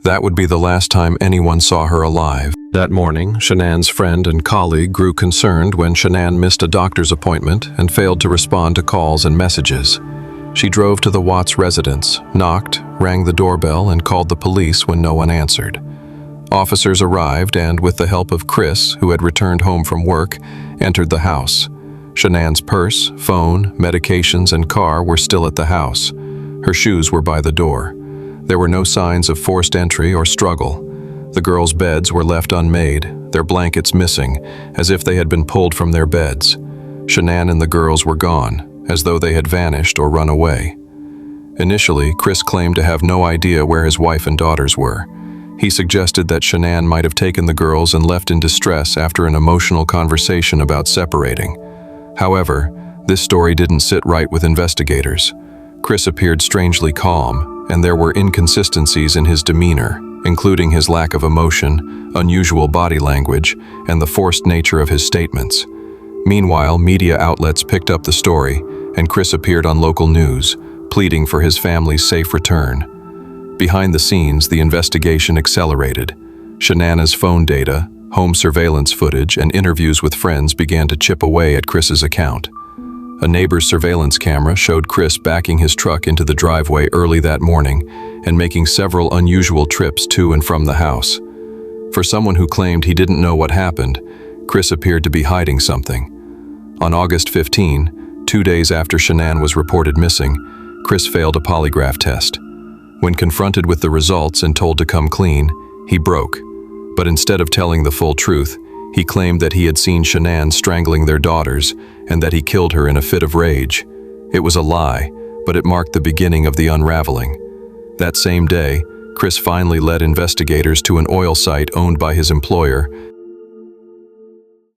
That would be the last time anyone saw her alive. That morning, Shanann's friend and colleague grew concerned when Shanann missed a doctor's appointment and failed to respond to calls and messages. She drove to the Watts residence, knocked, rang the doorbell, and called the police when no one answered. Officers arrived and, with the help of Chris, who had returned home from work, entered the house. Shanann's purse, phone, medications, and car were still at the house. Her shoes were by the door. There were no signs of forced entry or struggle. The girls' beds were left unmade, their blankets missing, as if they had been pulled from their beds. Shanann and the girls were gone, as though they had vanished or run away. Initially, Chris claimed to have no idea where his wife and daughters were. He suggested that Shanann might have taken the girls and left in distress after an emotional conversation about separating. However, this story didn't sit right with investigators. Chris appeared strangely calm, and there were inconsistencies in his demeanor, including his lack of emotion, unusual body language, and the forced nature of his statements. Meanwhile, media outlets picked up the story, and Chris appeared on local news, pleading for his family's safe return. Behind the scenes, the investigation accelerated. Shanann's phone data, home surveillance footage, and interviews with friends began to chip away at Chris's account. A neighbor's surveillance camera showed Chris backing his truck into the driveway early that morning and making several unusual trips to and from the house. For someone who claimed he didn't know what happened, Chris appeared to be hiding something. On August 15, 2 days after Shanann was reported missing, Chris failed a polygraph test. When confronted with the results and told to come clean, he broke. But instead of telling the full truth, he claimed that he had seen Shanann strangling their daughters and that he killed her in a fit of rage. It was a lie, but it marked the beginning of the unraveling. That same day, Chris finally led investigators to an oil site owned by his employer